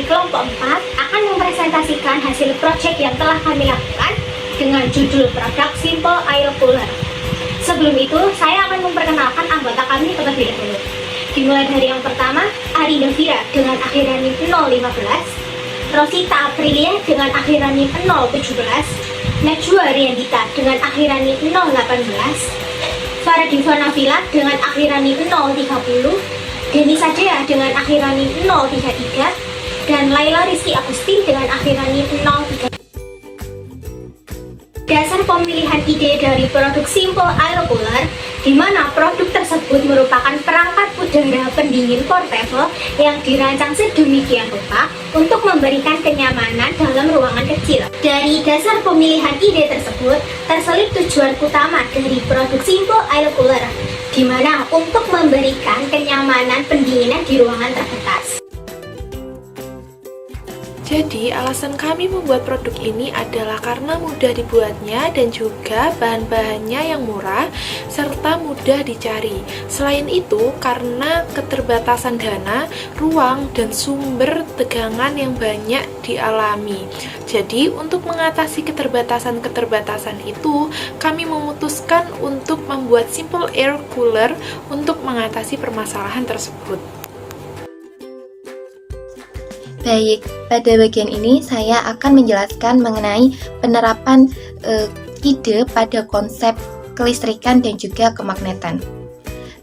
kelompok 4 akan mempresentasikan hasil proyek yang telah kami lakukan dengan judul produk Simple Air Cooler. Sebelum itu, saya akan memperkenalkan anggota kami terlebih dahulu. Dimulai dari yang pertama, Ari Novira dengan akhiran NIM 015, Rosita Aprilia dengan akhiran NIM 017, Najwa Riandita dengan akhiran NIM 018, Farah Navila dengan akhiran NIM 030, Denisa Dea dengan akhiran NIM 033, dan Laila Rizky Agustin dengan akhiran NIM 03. Dasar pemilihan ide dari produk Simple Air Cooler, di mana produk tersebut merupakan perangkat udara pendingin portable yang dirancang sedemikian rupa untuk memberikan kenyamanan dalam ruangan kecil. Dari dasar pemilihan ide tersebut, terselip tujuan utama dari produk Simple Air Cooler, di mana untuk memberikan kenyamanan pendinginan di ruangan terbatas. Jadi, alasan kami membuat produk ini adalah karena mudah dibuatnya dan juga bahan-bahannya yang murah serta mudah dicari. Selain itu, karena keterbatasan dana, ruang, dan sumber tegangan yang banyak dialami. Jadi, untuk mengatasi keterbatasan-keterbatasan itu, kami memutuskan untuk membuat Simple Air Cooler untuk mengatasi permasalahan tersebut. Baik, pada bagian ini saya akan menjelaskan mengenai penerapan ide pada konsep kelistrikan dan juga kemagnetan.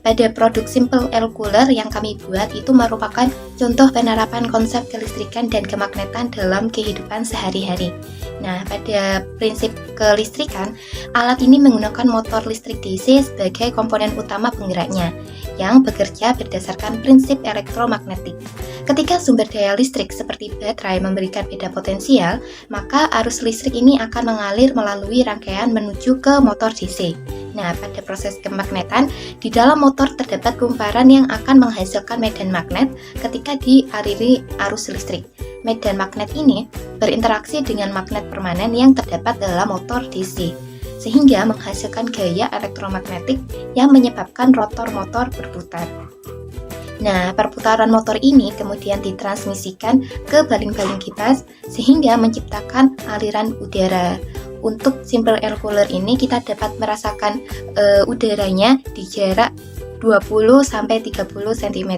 Pada produk Simple Air Cooler yang kami buat itu merupakan contoh penerapan konsep kelistrikan dan kemagnetan dalam kehidupan sehari-hari. Nah, pada prinsip kelistrikan, alat ini menggunakan motor listrik DC sebagai komponen utama penggeraknya yang bekerja berdasarkan prinsip elektromagnetik. Ketika sumber daya listrik seperti baterai memberikan beda potensial, maka arus listrik ini akan mengalir melalui rangkaian menuju ke motor DC. Nah, pada proses kemagnetan, di dalam motor terdapat kumparan yang akan menghasilkan medan magnet ketika dialiri arus listrik. Medan magnet ini berinteraksi dengan magnet permanen yang terdapat dalam motor DC, sehingga menghasilkan gaya elektromagnetik yang menyebabkan rotor motor berputar. Nah, perputaran motor ini kemudian ditransmisikan ke baling-baling kipas sehingga menciptakan aliran udara. Untuk Simple Air Cooler ini kita dapat merasakan udaranya di jarak 20-30 cm.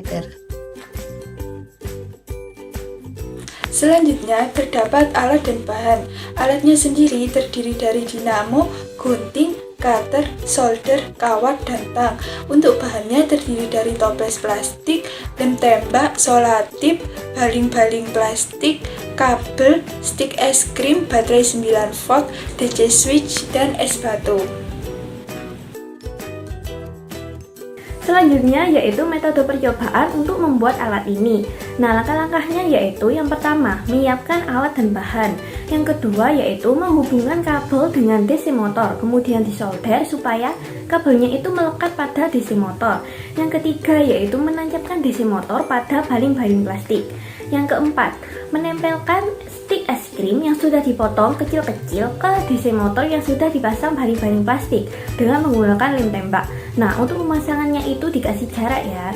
Selanjutnya terdapat alat dan bahan. Alatnya sendiri terdiri dari dinamo, gunting, cutter, solder, kawat, dan tang. Untuk bahannya terdiri dari toples plastik, lem tembak, solatip, baling-baling plastik, kabel, stik es krim, baterai 9 volt, DC switch, dan es batu. Selanjutnya yaitu metode percobaan untuk membuat alat ini. Nah, langkah-langkahnya yaitu yang pertama, menyiapkan alat dan bahan. Yang kedua yaitu menghubungkan kabel dengan DC motor, kemudian disolder supaya kabelnya itu melekat pada DC motor. Yang ketiga yaitu menancapkan DC motor pada baling-baling plastik. Yang keempat, menempelkan stik es krim yang sudah dipotong kecil-kecil ke DC motor yang sudah dipasang baling-baling plastik dengan menggunakan lem tembak. Nah, untuk pemasangannya itu dikasih jarak ya.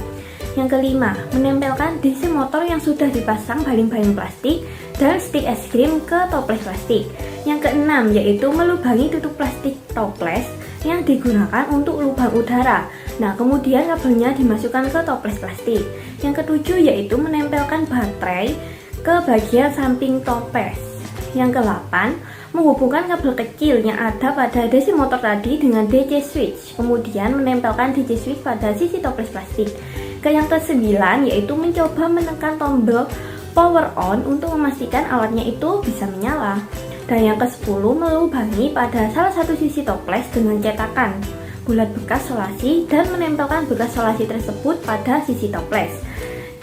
Yang kelima, menempelkan DC motor yang sudah dipasang baling-baling plastik dan stik es krim ke toples plastik. Yang keenam, yaitu melubangi tutup plastik toples yang digunakan untuk lubang udara. Nah, kemudian kabelnya dimasukkan ke toples plastik. Yang ketujuh, yaitu menempelkan baterai ke bagian samping toples. Yang kedelapan, menghubungkan kabel kecil yang ada pada DC motor tadi dengan DC switch, kemudian menempelkan DC switch pada sisi toples plastik. Yang kesembilan yaitu mencoba menekan tombol power on untuk memastikan alatnya itu bisa menyala. Dan yang ke-10 melubangi pada salah satu sisi toples dengan cetakan bulat bekas solasi dan menempelkan bekas solasi tersebut pada sisi toples.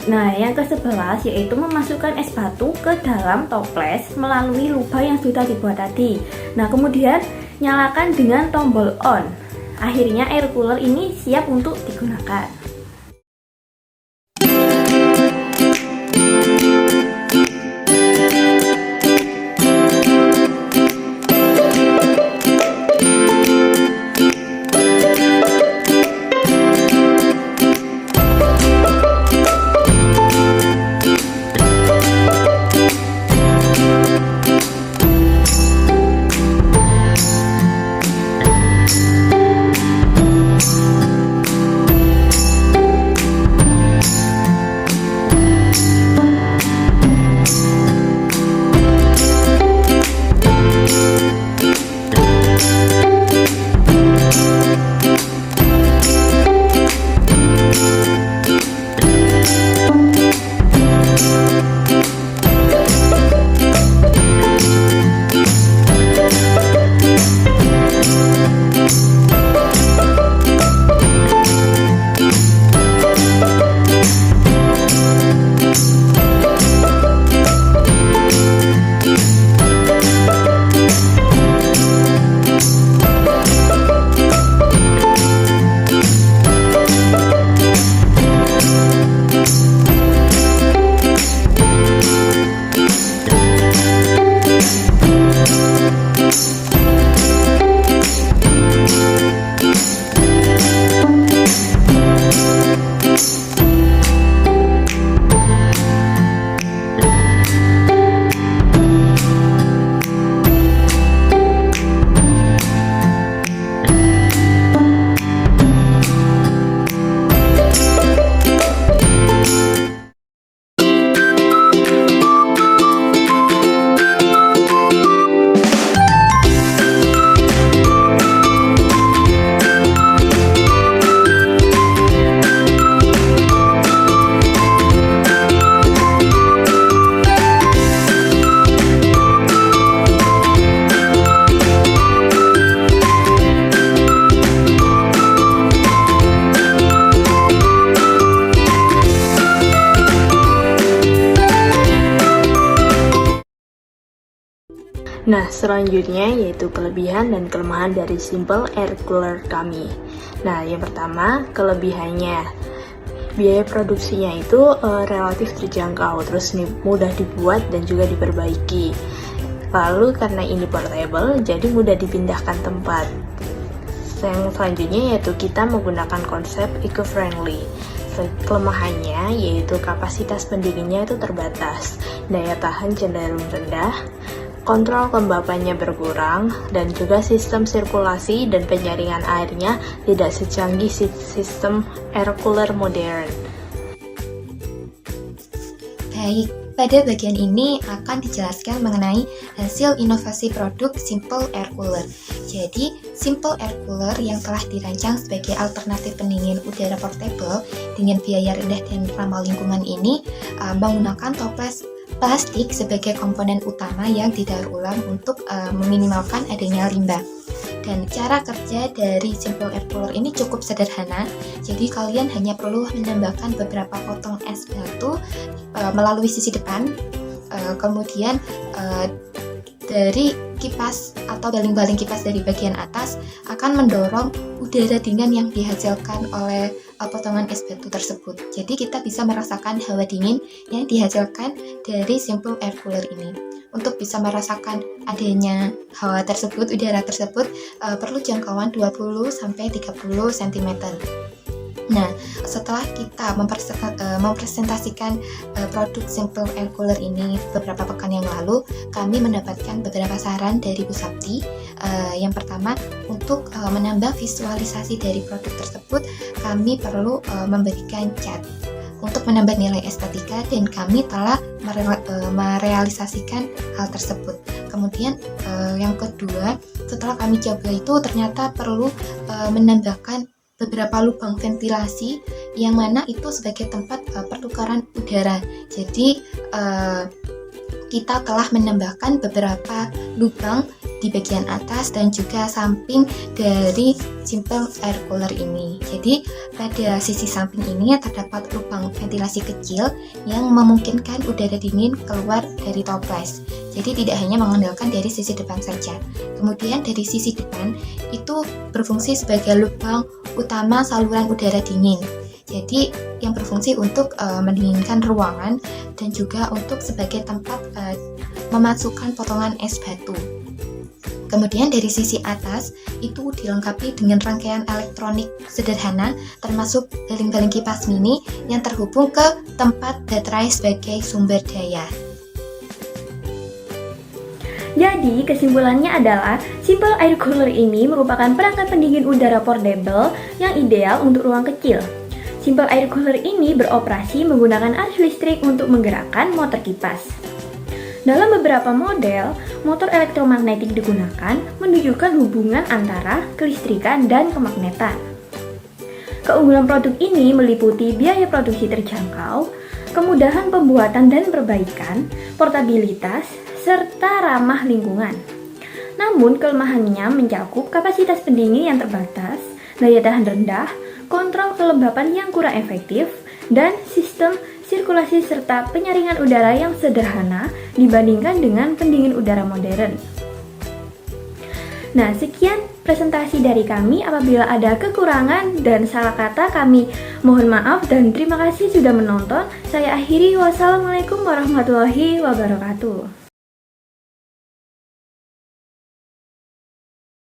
Nah, yang ke-11 yaitu memasukkan es batu ke dalam toples melalui lubang yang sudah dibuat tadi. Nah, kemudian nyalakan dengan tombol on. Akhirnya air cooler ini siap untuk digunakan. Nah, selanjutnya yaitu kelebihan dan kelemahan dari simple air cooler kami. Nah, yang pertama, kelebihannya. Biaya produksinya itu relatif terjangkau, terus mudah dibuat dan juga diperbaiki. Lalu karena ini portable, jadi mudah dipindahkan tempat. Yang selanjutnya yaitu kita menggunakan konsep eco-friendly. Kelemahannya yaitu kapasitas pendinginnya itu terbatas, daya tahan cenderung rendah, kontrol kelembapannya berkurang, dan juga sistem sirkulasi dan penyaringan airnya tidak secanggih sistem air cooler modern. Baik, pada bagian ini akan dijelaskan mengenai hasil inovasi produk Simple Air Cooler. Jadi, Simple Air Cooler yang telah dirancang sebagai alternatif pendingin udara portable dengan biaya rendah dan ramah lingkungan ini menggunakan toples plastik sebagai komponen utama yang didaur ulang untuk meminimalkan adanya limbah. Dan cara kerja dari Simple Air Cooler ini cukup sederhana. Jadi kalian hanya perlu menambahkan beberapa potong es batu melalui sisi depan. Kemudian dari kipas atau baling-baling kipas dari bagian atas akan mendorong udara dingin yang dihasilkan oleh potongan es batu tersebut. Jadi kita bisa merasakan hawa dingin yang dihasilkan dari Simple Air Cooler ini. Untuk bisa merasakan adanya hawa tersebut, udara tersebut perlu jangkauan 20-30 cm. Nah, setelah kita mempresentasikan produk Simple Air Cooler ini beberapa pekan yang lalu, kami mendapatkan beberapa saran dari Bu Sapti. Yang pertama, untuk menambah visualisasi dari produk tersebut, kami perlu memberikan cat untuk menambah nilai estetika, dan kami telah merealisasikan hal tersebut. Kemudian yang kedua, setelah kami coba itu ternyata perlu menambahkan beberapa lubang ventilasi yang mana itu sebagai tempat pertukaran udara. Jadi kita telah menambahkan beberapa lubang di bagian atas dan juga samping dari Simple Air Cooler ini. Jadi pada sisi samping ini terdapat lubang ventilasi kecil yang memungkinkan udara dingin keluar dari toples. Jadi tidak hanya mengandalkan dari sisi depan saja. Kemudian dari sisi depan itu berfungsi sebagai lubang utama saluran udara dingin. Jadi yang berfungsi untuk mendinginkan ruangan dan juga untuk sebagai tempat memasukkan potongan es batu. Kemudian dari sisi atas itu dilengkapi dengan rangkaian elektronik sederhana termasuk baling-baling kipas mini yang terhubung ke tempat baterai sebagai sumber daya. Jadi, kesimpulannya adalah Simple Air Cooler ini merupakan perangkat pendingin udara portable yang ideal untuk ruang kecil. Simple Air Cooler ini beroperasi menggunakan arus listrik untuk menggerakkan motor kipas. Dalam beberapa model, motor elektromagnetik digunakan menunjukkan hubungan antara kelistrikan dan kemagnetan. Keunggulan produk ini meliputi biaya produksi terjangkau, kemudahan pembuatan dan perbaikan, portabilitas, serta ramah lingkungan. Namun kelemahannya mencakup kapasitas pendingin yang terbatas, daya tahan rendah, kontrol kelembapan yang kurang efektif, dan sistem sirkulasi serta penyaringan udara yang sederhana dibandingkan dengan pendingin udara modern. Nah, sekian presentasi dari kami. Apabila ada kekurangan dan salah kata, kami mohon maaf dan terima kasih sudah menonton. Saya akhiri, wassalamualaikum warahmatullahi wabarakatuh.